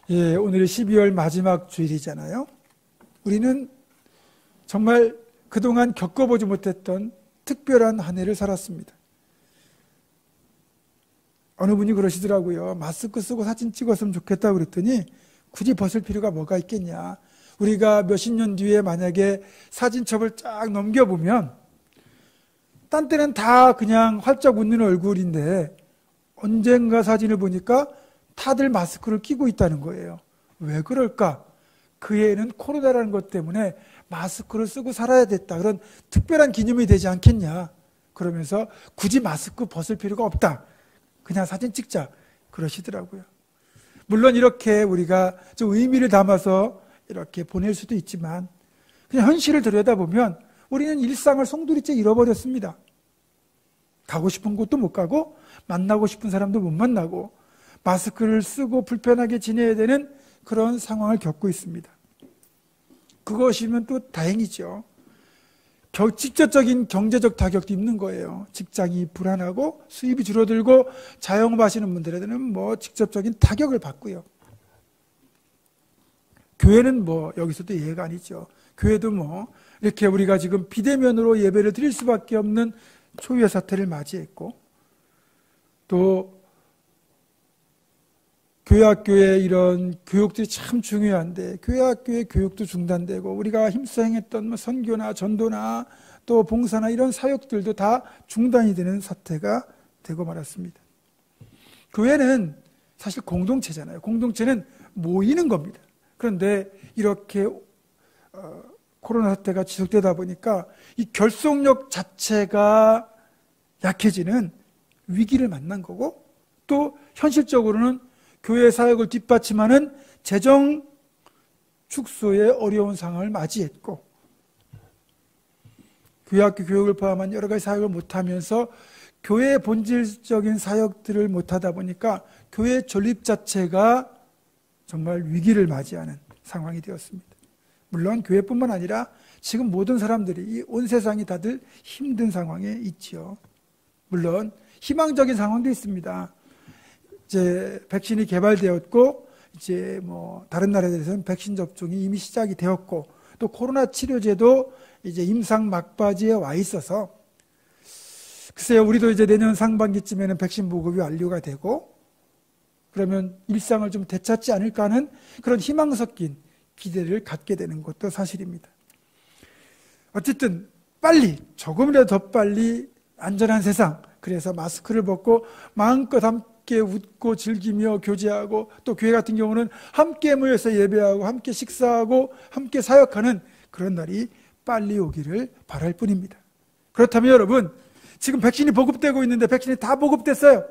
예, 오늘이 12월 마지막 주일이잖아요. 우리는 정말 그동안 겪어보지 못했던 특별한 한 해를 살았습니다. 어느 분이 그러시더라고요. 마스크 쓰고 사진 찍었으면 좋겠다고 그랬더니 굳이 벗을 필요가 뭐가 있겠냐. 우리가 몇십 년 뒤에 만약에 사진첩을 쫙 넘겨보면 딴 때는 다 그냥 활짝 웃는 얼굴인데 언젠가 사진을 보니까 다들 마스크를 끼고 있다는 거예요. 왜 그럴까? 그 해에는 코로나라는 것 때문에 마스크를 쓰고 살아야 됐다. 그런 특별한 기념이 되지 않겠냐. 그러면서 굳이 마스크 벗을 필요가 없다. 그냥 사진 찍자. 그러시더라고요. 물론 이렇게 우리가 좀 의미를 담아서 이렇게 보낼 수도 있지만 그냥 현실을 들여다보면 우리는 일상을 송두리째 잃어버렸습니다. 가고 싶은 곳도 못 가고 만나고 싶은 사람도 못 만나고 마스크를 쓰고 불편하게 지내야 되는 그런 상황을 겪고 있습니다. 그것이면 또 다행이죠. 직접적인 경제적 타격도 있는 거예요. 직장이 불안하고 수입이 줄어들고 자영업하시는 분들에게는 뭐 직접적인 타격을 받고요. 교회는 뭐 여기서도 예외가 아니죠. 교회도 뭐 이렇게 우리가 지금 비대면으로 예배를 드릴 수밖에 없는 초유의 사태를 맞이했고, 또 교회 학교의 이런 교육들이 참 중요한데 교회 학교의 교육도 중단되고 우리가 힘써 행했던 뭐 선교나 전도나 또 봉사나 이런 사역들도 다 중단이 되는 사태가 되고 말았습니다. 교회는 사실 공동체잖아요. 공동체는 모이는 겁니다. 그런데 이렇게 코로나 사태가 지속되다 보니까 이 결속력 자체가 약해지는 위기를 만난 거고, 또 현실적으로는 교회 사역을 뒷받침하는 재정 축소의 어려운 상황을 맞이했고, 교회학교 교육을 포함한 여러 가지 사역을 못하면서 교회의 본질적인 사역들을 못하다 보니까 교회 존립 자체가 정말 위기를 맞이하는 상황이 되었습니다. 물론 교회뿐만 아니라 지금 모든 사람들이 이 온 세상이 다들 힘든 상황에 있지요. 물론 희망적인 상황도 있습니다. 이제 백신이 개발되었고 이제 뭐 다른 나라들에서는 백신 접종이 이미 시작이 되었고, 또 코로나 치료제도 이제 임상 막바지에 와 있어서 글쎄요, 우리도 이제 내년 상반기쯤에는 백신 보급이 완료가 되고 그러면 일상을 좀 되찾지 않을까 하는 그런 희망 섞인 기대를 갖게 되는 것도 사실입니다. 어쨌든 빨리, 조금이라도 더 빨리 안전한 세상, 그래서 마스크를 벗고 마음껏 함께 웃고 즐기며 교제하고, 또 교회 같은 경우는 함께 모여서 예배하고 함께 식사하고 함께 사역하는 그런 날이 빨리 오기를 바랄 뿐입니다. 그렇다면 여러분, 지금 백신이 보급되고 있는데 백신이 다 보급됐어요.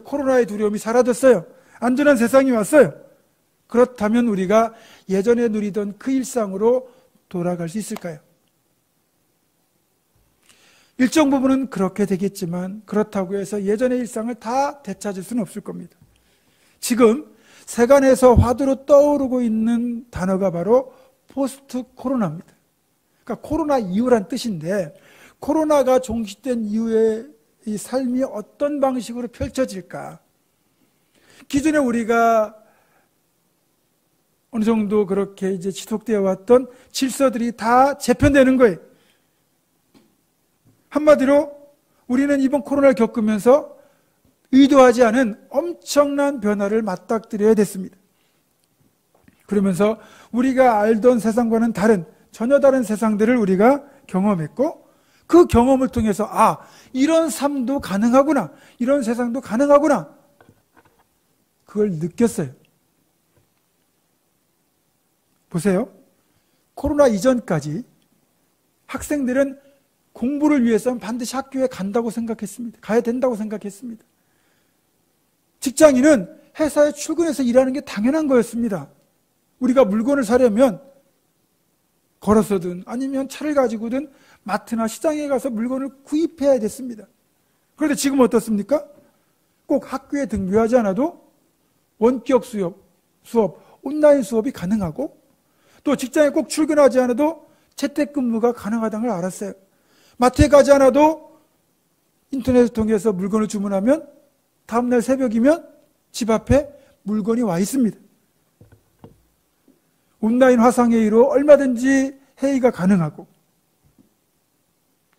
코로나의 두려움이 사라졌어요. 안전한 세상이 왔어요. 그렇다면 우리가 예전에 누리던 그 일상으로 돌아갈 수 있을까요? 일정 부분은 그렇게 되겠지만 그렇다고 해서 예전의 일상을 다 되찾을 수는 없을 겁니다. 지금 세간에서 화두로 떠오르고 있는 단어가 바로 포스트 코로나입니다. 그러니까 코로나 이후란 뜻인데, 코로나가 종식된 이후에 이 삶이 어떤 방식으로 펼쳐질까? 기존에 우리가 어느 정도 그렇게 이제 지속되어 왔던 질서들이 다 재편되는 거예요. 한마디로 우리는 이번 코로나를 겪으면서 의도하지 않은 엄청난 변화를 맞닥뜨려야 됐습니다. 그러면서 우리가 알던 세상과는 다른, 전혀 다른 세상들을 우리가 경험했고, 그 경험을 통해서 이런 삶도 가능하구나, 이런 세상도 가능하구나, 그걸 느꼈어요. 보세요. 코로나 이전까지 학생들은 공부를 위해서는 반드시 학교에 간다고 생각했습니다. 가야 된다고 생각했습니다. 직장인은 회사에 출근해서 일하는 게 당연한 거였습니다. 우리가 물건을 사려면 걸어서든 아니면 차를 가지고든 마트나 시장에 가서 물건을 구입해야 됐습니다. 그런데 지금 어떻습니까? 꼭 학교에 등교하지 않아도 원격 수업, 온라인 수업이 가능하고, 또 직장에 꼭 출근하지 않아도 재택근무가 가능하다는 걸 알았어요. 마트에 가지 않아도 인터넷을 통해서 물건을 주문하면 다음날 새벽이면 집 앞에 물건이 와 있습니다. 온라인 화상회의로 얼마든지 회의가 가능하고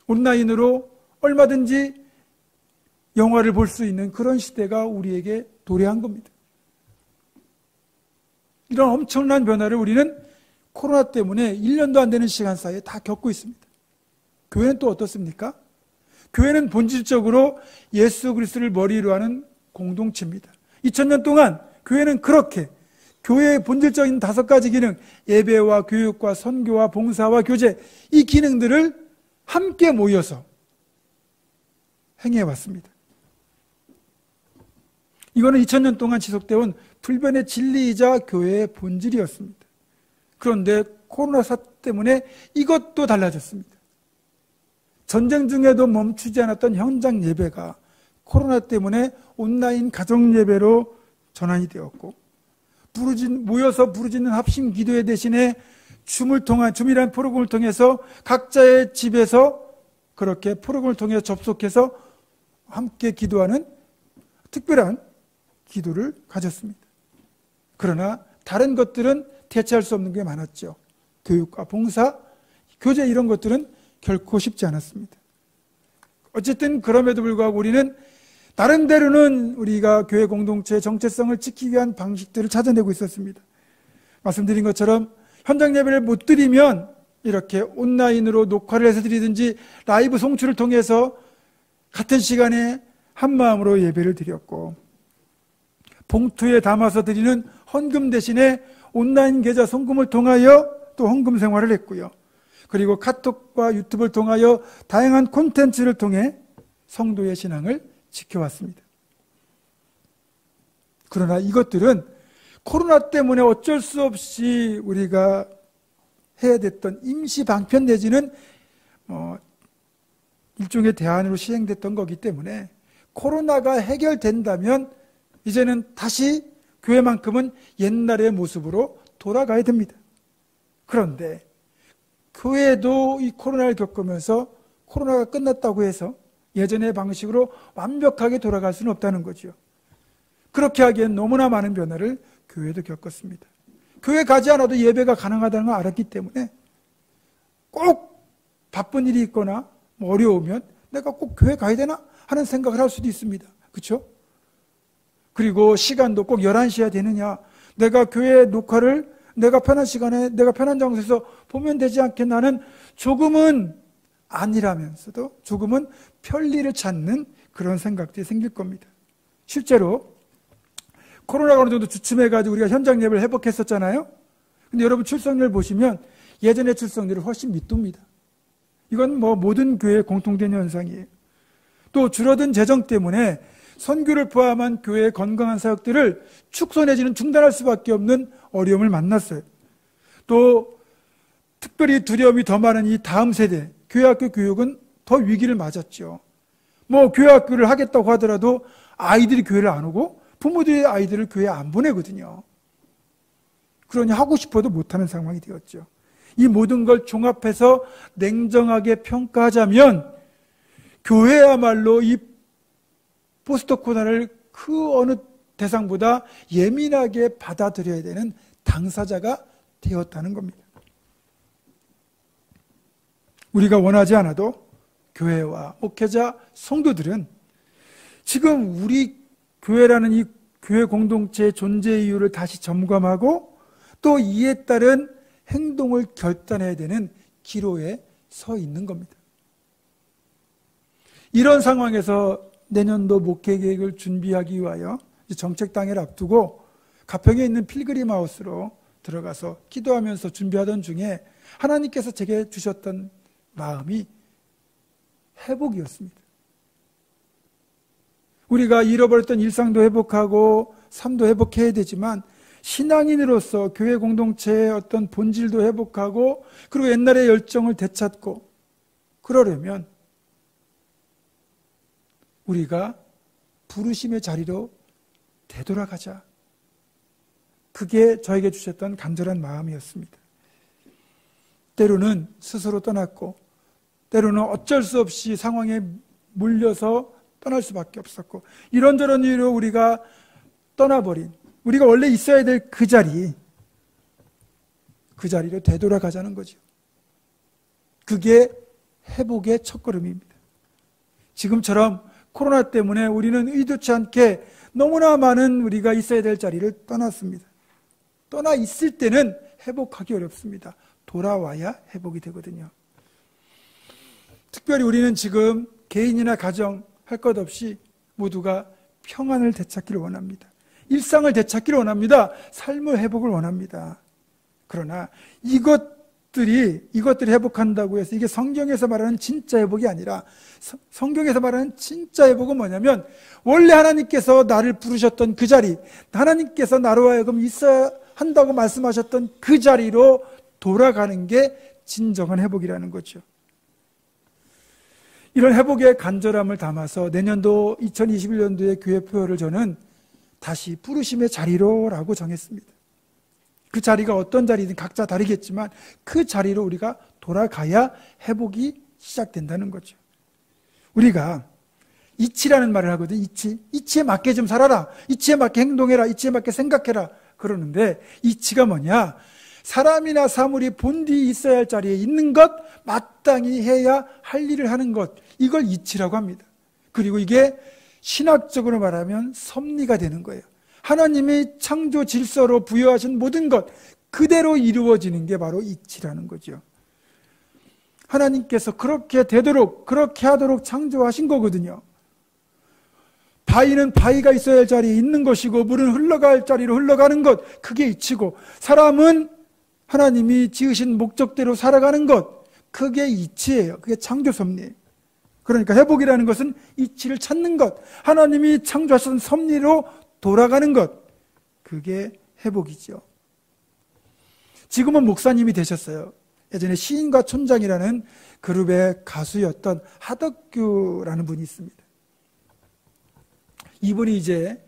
온라인으로 얼마든지 영화를 볼 수 있는 그런 시대가 우리에게 도래한 겁니다. 이런 엄청난 변화를 우리는 코로나 때문에 1년도 안 되는 시간 사이에 다 겪고 있습니다. 교회는 또 어떻습니까? 교회는 본질적으로 예수 그리스도를 머리로 하는 공동체입니다. 2000년 동안 교회는 그렇게 교회의 본질적인 5가지 기능, 예배와 교육과 선교와 봉사와 교제, 이 기능들을 함께 모여서 행해왔습니다. 이거는 2000년 동안 지속되어 온 불변의 진리이자 교회의 본질이었습니다. 그런데 코로나4 때문에 이것도 달라졌습니다. 전쟁 중에도 멈추지 않았던 현장 예배가 코로나 때문에 온라인 가정 예배로 전환이 되었고, 모여서 부르짖는 합심 기도회 대신에 줌이라는 프로그램을 통해서 각자의 집에서 그렇게 프로그램을 통해서 접속해서 함께 기도하는 특별한 기도를 가졌습니다. 그러나 다른 것들은 대체할 수 없는 게 많았죠. 교육과 봉사, 교제 이런 것들은 결코 쉽지 않았습니다. 어쨌든 그럼에도 불구하고 우리는 나름대로는 우리가 교회 공동체의 정체성을 지키기 위한 방식들을 찾아내고 있었습니다. 말씀드린 것처럼 현장 예배를 못 드리면 이렇게 온라인으로 녹화를 해서 드리든지 라이브 송출을 통해서 같은 시간에 한 마음으로 예배를 드렸고, 봉투에 담아서 드리는 헌금 대신에 온라인 계좌 송금을 통하여 또 헌금 생활을 했고요. 그리고 카톡과 유튜브를 통하여 다양한 콘텐츠를 통해 성도의 신앙을 지켜왔습니다. 그러나 이것들은 코로나 때문에 어쩔 수 없이 우리가 해야 됐던 임시 방편 내지는 일종의 대안으로 시행됐던 거기 때문에 코로나가 해결된다면 이제는 다시 교회만큼은 옛날의 모습으로 돌아가야 됩니다. 그런데 교회도 이 코로나를 겪으면서 코로나가 끝났다고 해서 예전의 방식으로 완벽하게 돌아갈 수는 없다는 거죠. 그렇게 하기엔 너무나 많은 변화를 교회도 겪었습니다. 교회 가지 않아도 예배가 가능하다는 걸 알았기 때문에 꼭 바쁜 일이 있거나 어려우면 내가 꼭 교회 가야 되나 하는 생각을 할 수도 있습니다. 그렇죠? 그리고 시간도 꼭 11시야 되느냐, 내가 교회 녹화를 내가 편한 시간에 내가 편한 장소에서 보면 되지 않겠나 하는 조금은 아니라면서도 조금은 편리를 찾는 그런 생각들이 생길 겁니다. 실제로 코로나가 어느 정도 주춤해가지고 우리가 현장 예배를 회복했었잖아요. 근데 여러분 출석률 보시면 예전의 출석률이 훨씬 밑도입니다. 이건 모든 교회의 공통된 현상이에요. 또 줄어든 재정 때문에 선교를 포함한 교회의 건강한 사역들을 축소 내지는 중단할 수밖에 없는 어려움을 만났어요. 또 특별히 두려움이 더 많은 이 다음 세대 교회학교 교육은 더 위기를 맞았죠. 교회학교를 하겠다고 하더라도 아이들이 교회를 안 오고 부모들이 아이들을 교회에 안 보내거든요. 그러니 하고 싶어도 못하는 상황이 되었죠. 이 모든 걸 종합해서 냉정하게 평가하자면 교회야말로 이 포스트 코로나를 그 어느 대상보다 예민하게 받아들여야 되는 당사자가 되었다는 겁니다. 우리가 원하지 않아도 교회와 목회자, 성도들은 지금 우리 교회라는 이 교회 공동체의 존재 이유를 다시 점검하고 또 이에 따른 행동을 결단해야 되는 기로에 서 있는 겁니다. 이런 상황에서 내년도 목회 계획을 준비하기 위하여 정책 당회를 앞두고 가평에 있는 필그림 하우스로 들어가서 기도하면서 준비하던 중에 하나님께서 제게 주셨던 마음이 회복이었습니다. 우리가 잃어버렸던 일상도 회복하고 삶도 회복해야 되지만 신앙인으로서 교회 공동체의 어떤 본질도 회복하고 그리고 옛날의 열정을 되찾고 그러려면 우리가 부르심의 자리로 되돌아가자. 그게 저에게 주셨던 간절한 마음이었습니다. 때로는 스스로 떠났고 때로는 어쩔 수 없이 상황에 몰려서 떠날 수밖에 없었고 이런저런 이유로 우리가 떠나버린 우리가 원래 있어야 될 그 자리 그 자리로 되돌아가자는 거죠. 그게 회복의 첫걸음입니다. 지금처럼 코로나 때문에 우리는 의도치 않게 너무나 많은 우리가 있어야 될 자리를 떠났습니다. 떠나 있을 때는 회복하기 어렵습니다. 돌아와야 회복이 되거든요. 특별히 우리는 지금 개인이나 가정 할 것 없이 모두가 평안을 되찾기를 원합니다. 일상을 되찾기를 원합니다. 삶의 회복을 원합니다. 그러나 이것들이 회복한다고 해서 이게 성경에서 말하는 진짜 회복이 아니라, 성경에서 말하는 진짜 회복은 뭐냐면 원래 하나님께서 나를 부르셨던 그 자리, 하나님께서 나로 하여금 있어야 한다고 말씀하셨던 그 자리로 돌아가는 게 진정한 회복이라는 거죠. 이런 회복의 간절함을 담아서 내년도 2021년도의 교회 표어를 저는 다시 부르심의 자리로라고 정했습니다. 그 자리가 어떤 자리든 각자 다르겠지만 그 자리로 우리가 돌아가야 회복이 시작된다는 거죠. 우리가 이치라는 말을 하거든. 이치에 맞게 좀 살아라, 이치에 맞게 행동해라, 이치에 맞게 생각해라 그러는데, 이치가 뭐냐? 사람이나 사물이 본디 있어야 할 자리에 있는 것, 마땅히 해야 할 일을 하는 것, 이걸 이치라고 합니다. 그리고 이게 신학적으로 말하면 섭리가 되는 거예요. 하나님의 창조 질서로 부여하신 모든 것 그대로 이루어지는 게 바로 이치라는 거죠. 하나님께서 그렇게 되도록, 그렇게 하도록 창조하신 거거든요. 바위는 바위가 있어야 할 자리에 있는 것이고, 물은 흘러갈 자리로 흘러가는 것, 그게 이치고, 사람은 하나님이 지으신 목적대로 살아가는 것, 그게 이치예요. 그게 창조 섭리예요. 그러니까 회복이라는 것은 이치를 찾는 것, 하나님이 창조하신 섭리로 돌아가는 것, 그게 회복이죠. 지금은 목사님이 되셨어요. 예전에 시인과 촌장이라는 그룹의 가수였던 하덕규라는 분이 있습니다. 이분이 이제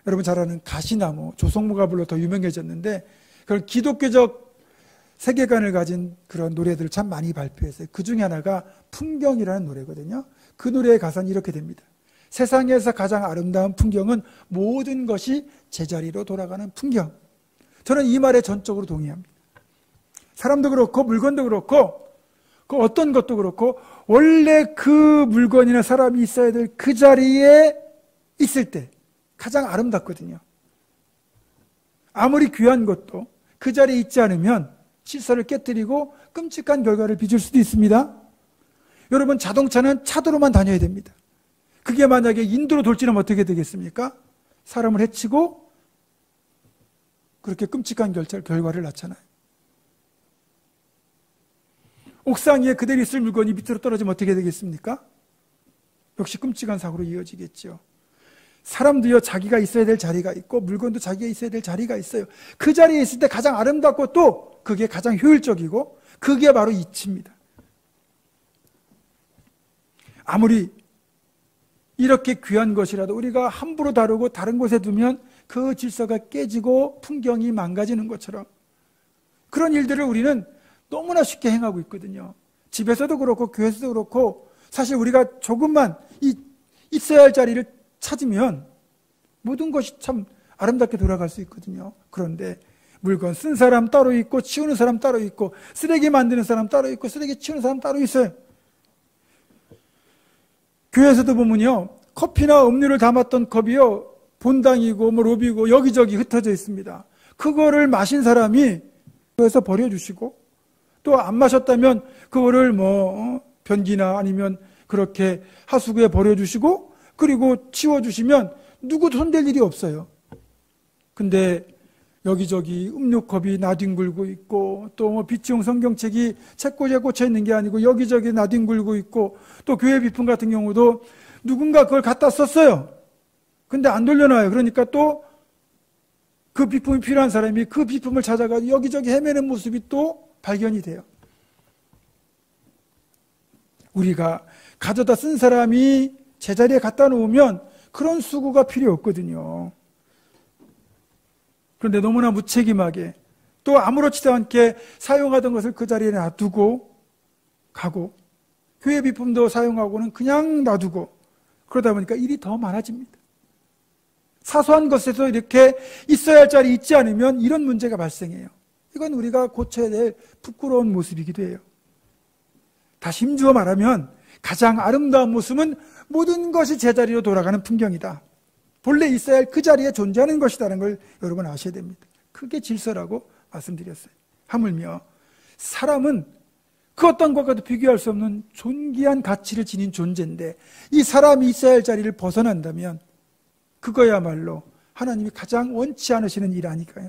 여러분 잘 아는 가시나무, 조성모가 불러 더 유명해졌는데, 그런 기독교적 세계관을 가진 그런 노래들을 참 많이 발표했어요. 그 중에 하나가 풍경이라는 노래거든요. 그 노래의 가사는 이렇게 됩니다. 세상에서 가장 아름다운 풍경은 모든 것이 제자리로 돌아가는 풍경. 저는 이 말에 전적으로 동의합니다. 사람도 그렇고 물건도 그렇고 그 어떤 것도 그렇고 원래 그 물건이나 사람이 있어야 될 그 자리에 있을 때 가장 아름답거든요. 아무리 귀한 것도 그 자리에 있지 않으면 질서를 깨뜨리고 끔찍한 결과를 빚을 수도 있습니다. 여러분, 자동차는 차도로만 다녀야 됩니다. 그게 만약에 인도로 돌진하면 어떻게 되겠습니까? 사람을 해치고 그렇게 끔찍한 결과를 낳잖아요. 옥상 위에 그대로 있을 물건이 밑으로 떨어지면 어떻게 되겠습니까? 역시 끔찍한 사고로 이어지겠죠. 사람도요, 자기가 있어야 될 자리가 있고 물건도 자기가 있어야 될 자리가 있어요. 그 자리에 있을 때 가장 아름답고 또 그게 가장 효율적이고 그게 바로 이치입니다. 아무리 이렇게 귀한 것이라도 우리가 함부로 다루고 다른 곳에 두면 그 질서가 깨지고 풍경이 망가지는 것처럼 그런 일들을 우리는 너무나 쉽게 행하고 있거든요. 집에서도 그렇고 교회에서도 그렇고 사실 우리가 조금만 있어야 할 자리를 찾으면 모든 것이 참 아름답게 돌아갈 수 있거든요. 그런데 물건 쓴 사람 따로 있고 치우는 사람 따로 있고 쓰레기 만드는 사람 따로 있고 쓰레기 치우는 사람 따로 있어요. 교회에서도 보면요, 커피나 음료를 담았던 컵이요, 본당이고 뭐 로비고 여기저기 흩어져 있습니다. 그거를 마신 사람이 교회에서 버려주시고 또 안 마셨다면 그거를 변기나 아니면 그렇게 하수구에 버려주시고 그리고 치워주시면 누구도 손댈 일이 없어요. 근데 여기저기 음료컵이 나뒹굴고 있고 또 비치용 성경책이 책꽂이에 꽂혀 있는 게 아니고 여기저기 나뒹굴고 있고 또 교회 비품 같은 경우도 누군가 그걸 갖다 썼어요. 근데 안 돌려놔요. 그러니까 또 그 비품이 필요한 사람이 그 비품을 찾아가지고 여기저기 헤매는 모습이 또 발견이 돼요. 우리가 가져다 쓴 사람이 제자리에 갖다 놓으면 그런 수고가 필요 없거든요. 그런데 너무나 무책임하게 또 아무렇지도 않게 사용하던 것을 그 자리에 놔두고 가고 교회 비품도 사용하고는 그냥 놔두고 그러다 보니까 일이 더 많아집니다. 사소한 것에서 이렇게 있어야 할 자리 있지 않으면 이런 문제가 발생해요. 이건 우리가 고쳐야 될 부끄러운 모습이기도 해요. 다시 힘주어 말하면 가장 아름다운 모습은 모든 것이 제자리로 돌아가는 풍경이다. 본래 있어야 할 그 자리에 존재하는 것이라는 걸 여러분 아셔야 됩니다. 그게 질서라고 말씀드렸어요. 하물며 사람은 그 어떤 것과도 비교할 수 없는 존귀한 가치를 지닌 존재인데 이 사람이 있어야 할 자리를 벗어난다면 그거야말로 하나님이 가장 원치 않으시는 일 아닐까요?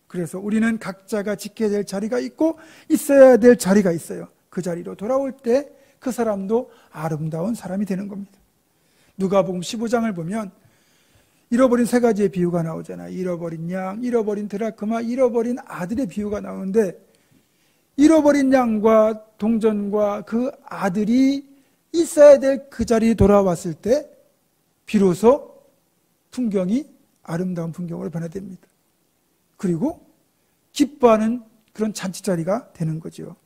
그래서 우리는 각자가 지켜야 될 자리가 있고 있어야 될 자리가 있어요. 그 자리로 돌아올 때 그 사람도 아름다운 사람이 되는 겁니다. 누가복음 15장을 보면 잃어버린 세 가지의 비유가 나오잖아요. 잃어버린 양, 잃어버린 드라크마, 잃어버린 아들의 비유가 나오는데 잃어버린 양과 동전과 그 아들이 있어야 될 그 자리에 돌아왔을 때 비로소 풍경이 아름다운 풍경으로 변화됩니다. 그리고 기뻐하는 그런 잔치자리가 되는 거죠.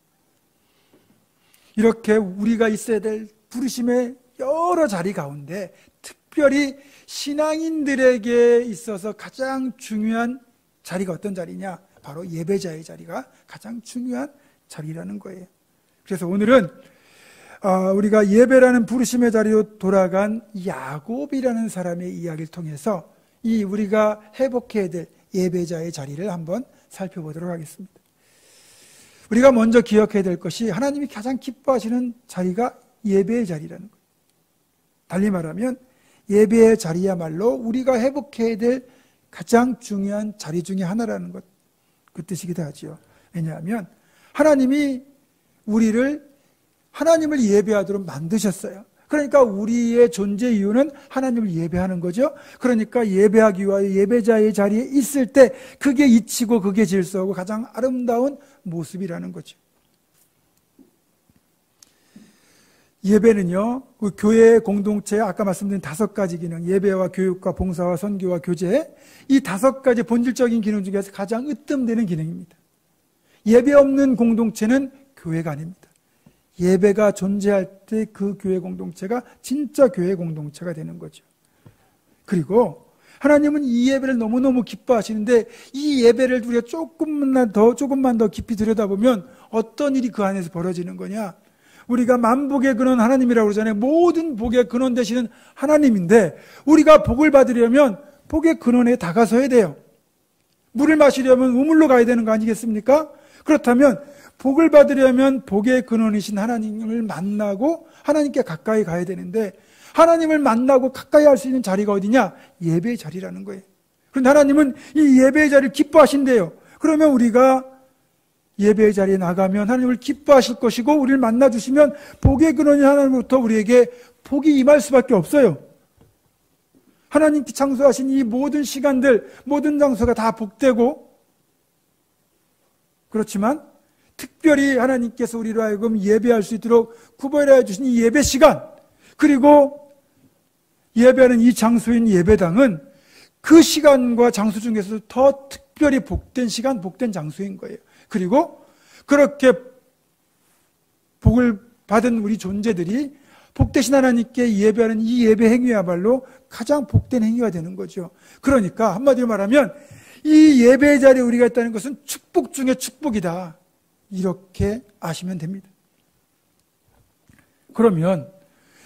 이렇게 우리가 있어야 될 부르심의 여러 자리 가운데 특별히 신앙인들에게 있어서 가장 중요한 자리가 어떤 자리냐? 바로 예배자의 자리가 가장 중요한 자리라는 거예요. 그래서 오늘은 우리가 예배라는 부르심의 자리로 돌아간 야곱이라는 사람의 이야기를 통해서 이 우리가 회복해야 될 예배자의 자리를 한번 살펴보도록 하겠습니다. 우리가 먼저 기억해야 될 것이 하나님이 가장 기뻐하시는 자리가 예배의 자리라는 거예요. 달리 말하면 예배의 자리야말로 우리가 회복해야 될 가장 중요한 자리 중에 하나라는 것, 그 뜻이기도 하죠. 왜냐하면 하나님이 우리를 하나님을 예배하도록 만드셨어요. 그러니까 우리의 존재 이유는 하나님을 예배하는 거죠. 그러니까 예배하기 위하여 예배자의 자리에 있을 때 그게 이치고 그게 질서고 가장 아름다운 모습이라는 거죠. 예배는요, 그 교회 공동체 아까 말씀드린 5가지 기능, 예배와 교육과 봉사와 선교와 교제, 이 5가지 본질적인 기능 중에서 가장 으뜸되는 기능입니다. 예배 없는 공동체는 교회가 아닙니다. 예배가 존재할 때 그 교회 공동체가 진짜 교회 공동체가 되는 거죠. 그리고 하나님은 이 예배를 너무너무 기뻐하시는데 이 예배를 우리가 조금만 더 깊이 들여다보면 어떤 일이 그 안에서 벌어지는 거냐? 우리가 만복의 근원 하나님이라고 그러잖아요. 모든 복의 근원 되시는 하나님인데 우리가 복을 받으려면 복의 근원에 다가서야 돼요. 물을 마시려면 우물로 가야 되는 거 아니겠습니까? 그렇다면 복을 받으려면 복의 근원이신 하나님을 만나고 하나님께 가까이 가야 되는데 하나님을 만나고 가까이 할 수 있는 자리가 어디냐? 예배의 자리라는 거예요. 그런데 하나님은 이 예배의 자리를 기뻐하신대요. 그러면 우리가 예배의 자리에 나가면 하나님을 기뻐하실 것이고 우리를 만나주시면 복의 근원인 하나님으로부터 우리에게 복이 임할 수밖에 없어요. 하나님께 창조하신 이 모든 시간들, 모든 장소가 다 복되고 그렇지만 특별히 하나님께서 우리로 하여금 예배할 수 있도록 구별해 주신 이 예배 시간, 그리고 예배하는 이 장소인 예배당은 그 시간과 장소 중에서도 더 특별히 복된 시간, 복된 장소인 거예요. 그리고 그렇게 복을 받은 우리 존재들이 복되신 하나님께 예배하는 이 예배 행위야말로 가장 복된 행위가 되는 거죠. 그러니까 한마디로 말하면 이 예배의 자리에 우리가 있다는 것은 축복 중에 축복이다. 이렇게 아시면 됩니다. 그러면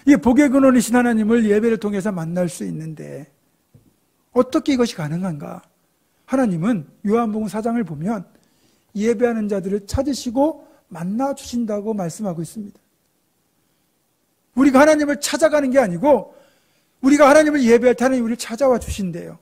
이 복의 근원이신 하나님을 예배를 통해서 만날 수 있는데 어떻게 이것이 가능한가? 하나님은 요한복음 4장을 보면 예배하는 자들을 찾으시고 만나 주신다고 말씀하고 있습니다. 우리가 하나님을 찾아가는 게 아니고 우리가 하나님을 예배할 때 하나님이 우리를 찾아와 주신대요.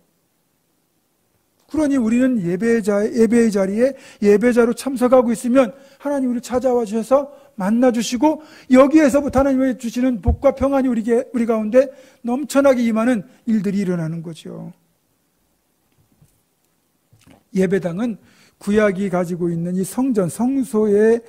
그러니 우리는 예배의 자리에 예배자로 참석하고 있으면 하나님 우리를 찾아와 주셔서 만나 주시고 여기에서부터 하나님이 주시는 복과 평안이 우리 가운데 넘쳐나게 임하는 일들이 일어나는 거죠. 예배당은 구약이 가지고 있는 이 성전, 성소의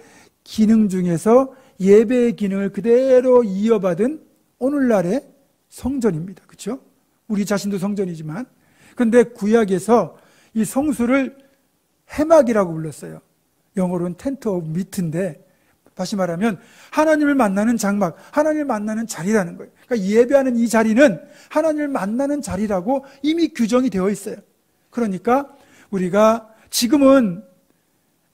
기능 중에서 예배의 기능을 그대로 이어받은 오늘날의 성전입니다. 그렇죠? 우리 자신도 성전이지만 그런데 구약에서 이 성수를 회막이라고 불렀어요. 영어로는 텐트 오브 미트인데 다시 말하면 하나님을 만나는 장막, 하나님을 만나는 자리라는 거예요. 그러니까 예배하는 이 자리는 하나님을 만나는 자리라고 이미 규정이 되어 있어요. 그러니까 우리가 지금은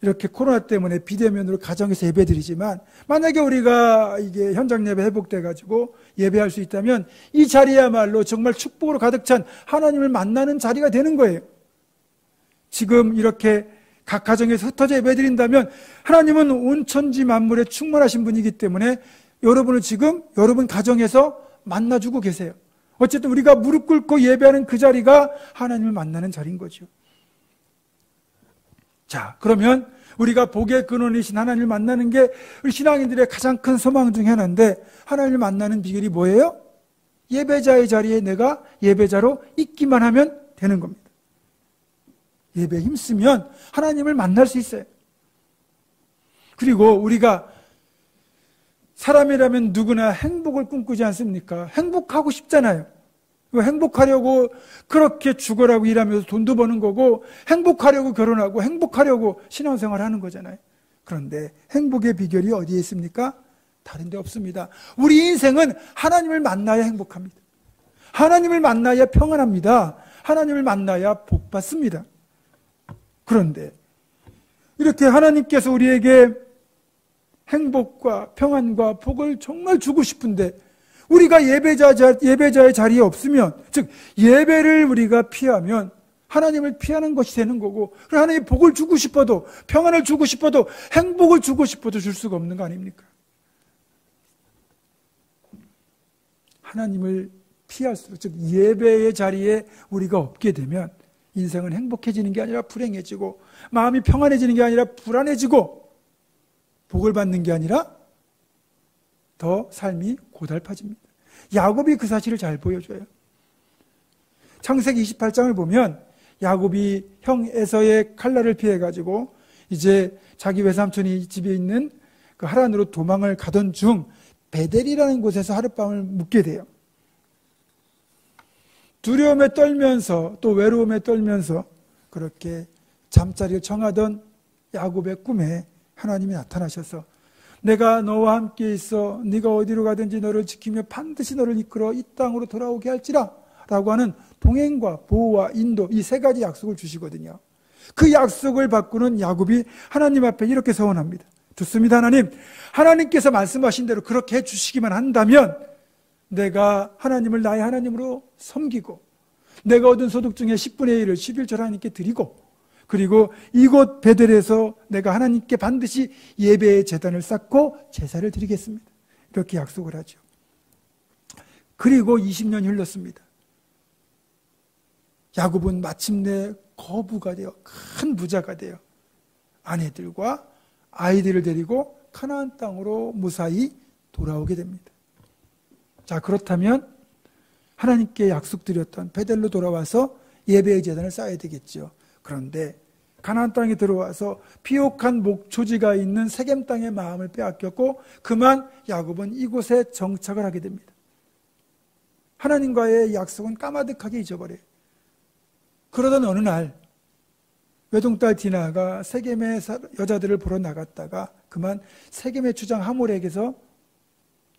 이렇게 코로나 때문에 비대면으로 가정에서 예배드리지만 만약에 우리가 이게 현장 예배 회복돼 가지고 예배할 수 있다면 이 자리야말로 정말 축복으로 가득 찬 하나님을 만나는 자리가 되는 거예요. 지금 이렇게 각 가정에서 흩어져 예배드린다면 하나님은 온 천지 만물에 충만하신 분이기 때문에 여러분을 지금 여러분 가정에서 만나주고 계세요. 어쨌든 우리가 무릎 꿇고 예배하는 그 자리가 하나님을 만나는 자리인 거죠. 자, 그러면 우리가 복의 근원이신 하나님을 만나는 게 우리 신앙인들의 가장 큰 소망 중에 하나인데, 하나님을 만나는 비결이 뭐예요? 예배자의 자리에 내가 예배자로 있기만 하면 되는 겁니다. 예배에 힘쓰면 하나님을 만날 수 있어요. 그리고 우리가 사람이라면 누구나 행복을 꿈꾸지 않습니까? 행복하고 싶잖아요. 행복하려고 그렇게 죽으라고 일하면서 돈도 버는 거고, 행복하려고 결혼하고 행복하려고 신앙생활 하는 거잖아요. 그런데 행복의 비결이 어디에 있습니까? 다른 데 없습니다. 우리 인생은 하나님을 만나야 행복합니다. 하나님을 만나야 평안합니다. 하나님을 만나야 복 받습니다. 그런데 이렇게 하나님께서 우리에게 행복과 평안과 복을 정말 주고 싶은데 우리가 예배자의 자리에 없으면, 즉 예배를 우리가 피하면 하나님을 피하는 것이 되는 거고, 하나님이 복을 주고 싶어도, 평안을 주고 싶어도, 행복을 주고 싶어도 줄 수가 없는 거 아닙니까? 하나님을 피할수록, 즉 예배의 자리에 우리가 없게 되면 인생은 행복해지는 게 아니라 불행해지고, 마음이 평안해지는 게 아니라 불안해지고, 복을 받는 게 아니라 더 삶이 고달파집니다. 야곱이 그 사실을 잘 보여줘요. 창세기 28장을 보면 야곱이 형 에서의 칼날을 피해가지고 이제 자기 외삼촌이 집에 있는 그 하란으로 도망을 가던 중 베델이라는 곳에서 하룻밤을 묵게 돼요. 두려움에 떨면서 또 외로움에 떨면서 그렇게 잠자리를 청하던 야곱의 꿈에 하나님이 나타나셔서 내가 너와 함께 있어 네가 어디로 가든지 너를 지키며 반드시 너를 이끌어 이 땅으로 돌아오게 할지라 라고 하는 동행과 보호와 인도, 이 세 가지 약속을 주시거든요. 그 약속을 받고는 야곱이 하나님 앞에 이렇게 서원합니다. 좋습니다, 하나님. 하나님께서 말씀하신 대로 그렇게 해주시기만 한다면 내가 하나님을 나의 하나님으로 섬기고 내가 얻은 소득 중에 10분의 1을 11절 하나님께 드리고, 그리고 이곳 베델에서 내가 하나님께 반드시 예배의 제단을 쌓고 제사를 드리겠습니다. 이렇게 약속을 하죠. 그리고 20년이 흘렀습니다. 야곱은 마침내 거부가 되어 큰 부자가 되어 아내들과 아이들을 데리고 가나안 땅으로 무사히 돌아오게 됩니다. 자, 그렇다면 하나님께 약속드렸던 베델로 돌아와서 예배의 제단을 쌓아야 되겠죠. 그런데 가나안 땅에 들어와서 비옥한 목초지가 있는 세겜 땅의 마음을 빼앗겼고 그만 야곱은 이곳에 정착을 하게 됩니다. 하나님과의 약속은 까마득하게 잊어버려요. 그러던 어느 날 외동딸 디나가 세겜의 여자들을 보러 나갔다가 그만 세겜의 주장 하몰에게서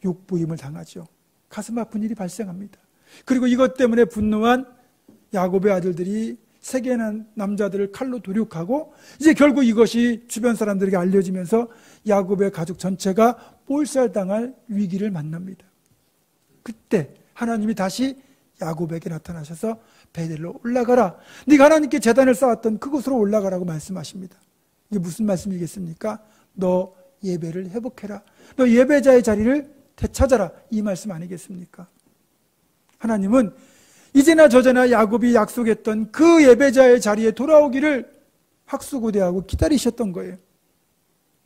욕부임을 당하죠. 가슴 아픈 일이 발생합니다. 그리고 이것 때문에 분노한 야곱의 아들들이 세겜의 남자들을 칼로 도륙하고 이제 결국 이것이 주변 사람들에게 알려지면서 야곱의 가족 전체가 몰살당할 위기를 만납니다. 그때 하나님이 다시 야곱에게 나타나셔서 베델로 올라가라. 네가 하나님께 제단을 쌓았던 그곳으로 올라가라고 말씀하십니다. 이게 무슨 말씀이겠습니까? 너 예배를 회복해라. 너 예배자의 자리를 되찾아라. 이 말씀 아니겠습니까? 하나님은 이제나 저제나 야곱이 약속했던 그 예배자의 자리에 돌아오기를 학수고대하고 기다리셨던 거예요.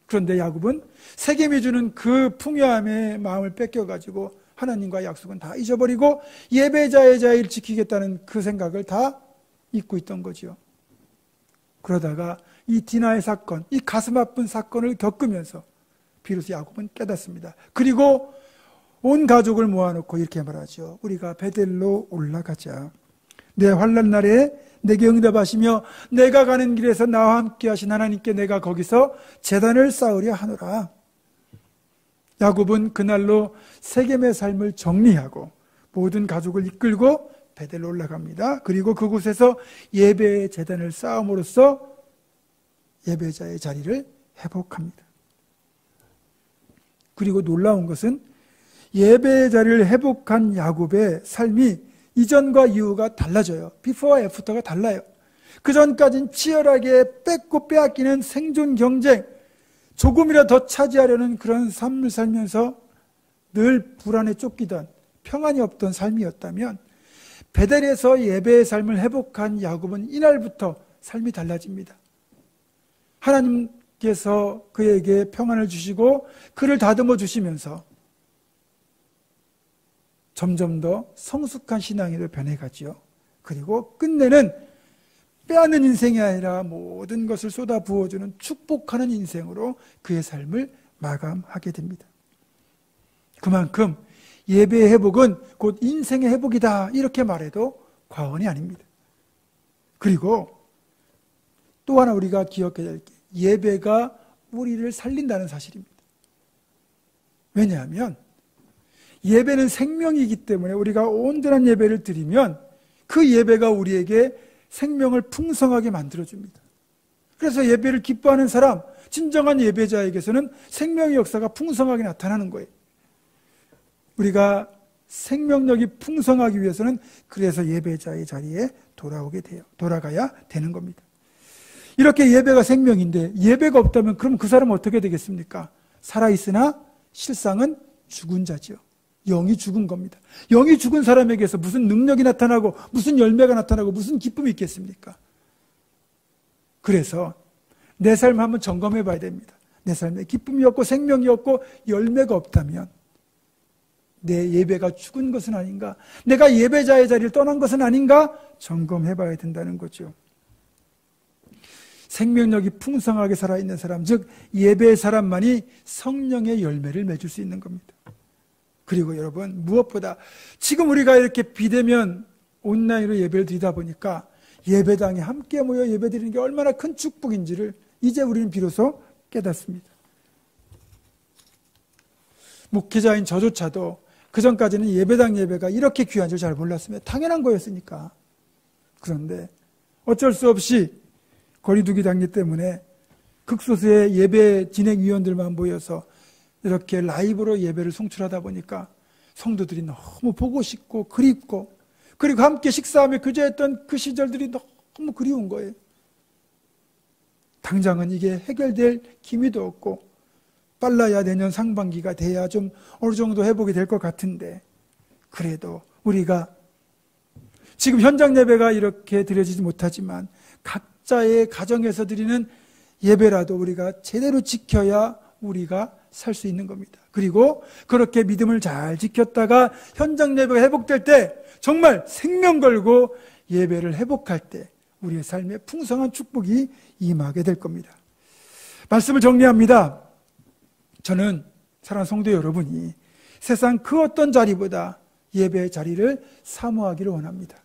그런데 야곱은 세겜이 주는 그 풍요함의 마음을 뺏겨가지고 하나님과의 약속은 다 잊어버리고 예배자의 자리를 지키겠다는 그 생각을 다 잊고 있던 거죠. 그러다가 이 디나의 사건, 이 가슴 아픈 사건을 겪으면서 비로소 야곱은 깨닫습니다. 그리고 온 가족을 모아놓고 이렇게 말하죠. 우리가 베델로 올라가자. 내 환난 날에 내게 응답하시며 내가 가는 길에서 나와 함께 하신 하나님께 내가 거기서 제단을 쌓으려 하노라. 야곱은 그날로 세겜의 삶을 정리하고 모든 가족을 이끌고 베델로 올라갑니다. 그리고 그곳에서 예배의 제단을 쌓음으로써 예배자의 자리를 회복합니다. 그리고 놀라운 것은 예배의 자리를 회복한 야곱의 삶이 이전과 이후가 달라져요. 비포와 애프터가 달라요. 그전까지는 치열하게 뺏고 빼앗기는 생존 경쟁, 조금이라도 더 차지하려는 그런 삶을 살면서 늘 불안에 쫓기던 평안이 없던 삶이었다면, 베델에서 예배의 삶을 회복한 야곱은 이날부터 삶이 달라집니다. 하나님께서 그에게 평안을 주시고 그를 다듬어 주시면서 점점 더 성숙한 신앙으로 변해가지요. 그리고 끝내는 빼앗는 인생이 아니라 모든 것을 쏟아 부어주는 축복하는 인생으로 그의 삶을 마감하게 됩니다. 그만큼 예배의 회복은 곧 인생의 회복이다, 이렇게 말해도 과언이 아닙니다. 그리고 또 하나 우리가 기억해야 될 게, 예배가 우리를 살린다는 사실입니다. 왜냐하면 예배는 생명이기 때문에 우리가 온전한 예배를 드리면 그 예배가 우리에게 생명을 풍성하게 만들어줍니다. 그래서 예배를 기뻐하는 사람, 진정한 예배자에게서는 생명의 역사가 풍성하게 나타나는 거예요. 우리가 생명력이 풍성하기 위해서는 그래서 예배자의 자리에 돌아가야 되는 겁니다. 이렇게 예배가 생명인데 예배가 없다면 그럼 그 사람은 어떻게 되겠습니까? 살아있으나 실상은 죽은 자죠. 영이 죽은 겁니다. 영이 죽은 사람에게서 무슨 능력이 나타나고 무슨 열매가 나타나고 무슨 기쁨이 있겠습니까? 그래서 내 삶을 한번 점검해 봐야 됩니다. 내 삶에 기쁨이 없고 생명이 없고 열매가 없다면 내 예배가 죽은 것은 아닌가? 내가 예배자의 자리를 떠난 것은 아닌가? 점검해 봐야 된다는 거죠. 생명력이 풍성하게 살아있는 사람, 즉 예배의 사람만이 성령의 열매를 맺을 수 있는 겁니다. 그리고 여러분, 무엇보다 지금 우리가 이렇게 비대면 온라인으로 예배를 드리다 보니까 예배당에 함께 모여 예배드리는 게 얼마나 큰 축복인지를 이제 우리는 비로소 깨닫습니다. 목회자인 저조차도 그전까지는 예배당 예배가 이렇게 귀한 줄 잘 몰랐습니다. 당연한 거였으니까. 그런데 어쩔 수 없이 거리두기 단계 때문에 극소수의 예배 진행위원들만 모여서 이렇게 라이브로 예배를 송출하다 보니까 성도들이 너무 보고 싶고 그립고, 그리고 함께 식사하며 교제했던 그 시절들이 너무 그리운 거예요. 당장은 이게 해결될 기미도 없고 빨라야 내년 상반기가 돼야 좀 어느 정도 회복이 될 것 같은데, 그래도 우리가 지금 현장 예배가 이렇게 드려지지 못하지만 각자의 가정에서 드리는 예배라도 우리가 제대로 지켜야 우리가 살 수 있는 겁니다. 그리고 그렇게 믿음을 잘 지켰다가 현장 예배가 회복될 때, 정말 생명 걸고 예배를 회복할 때 우리의 삶에 풍성한 축복이 임하게 될 겁니다. 말씀을 정리합니다. 저는 사랑하는 성도 여러분이 세상 그 어떤 자리보다 예배의 자리를 사모하기를 원합니다.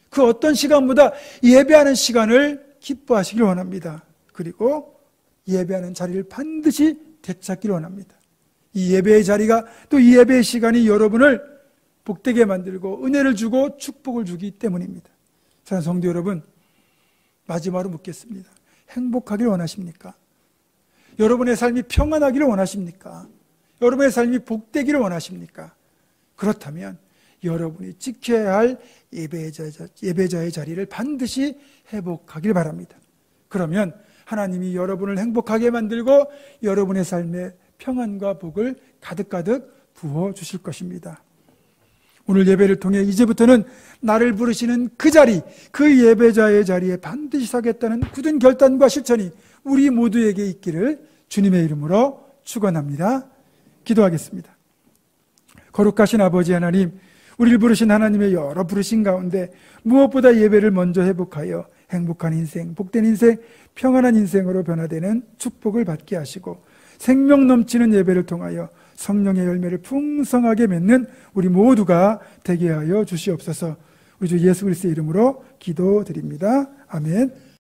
그 어떤 시간보다 예배하는 시간을 기뻐하시길 원합니다. 그리고 예배하는 자리를 반드시 되찾기를 원합니다. 이 예배의 자리가, 또 이 예배의 시간이 여러분을 복되게 만들고 은혜를 주고 축복을 주기 때문입니다. 사랑하는 성도 여러분, 마지막으로 묻겠습니다. 행복하기를 원하십니까? 여러분의 삶이 평안하기를 원하십니까? 여러분의 삶이 복되기를 원하십니까? 그렇다면 여러분이 지켜야 할 예배자의 자리를 반드시 회복하길 바랍니다. 그러면 하나님이 여러분을 행복하게 만들고 여러분의 삶에 평안과 복을 가득가득 부어주실 것입니다. 오늘 예배를 통해 이제부터는 나를 부르시는 그 자리, 그 예배자의 자리에 반드시 서겠다는 굳은 결단과 실천이 우리 모두에게 있기를 주님의 이름으로 축원합니다. 기도하겠습니다. 거룩하신 아버지 하나님, 우리를 부르신 하나님의 여러 부르신 가운데 무엇보다 예배를 먼저 회복하여 행복한 인생, 복된 인생, 평안한 인생으로 변화되는 축복을 받게 하시고 생명 넘치는 예배를 통하여 성령의 열매를 풍성하게 맺는 우리 모두가 되게 하여 주시옵소서. 우리 주 예수 그리스도의 이름으로 기도드립니다. 아멘.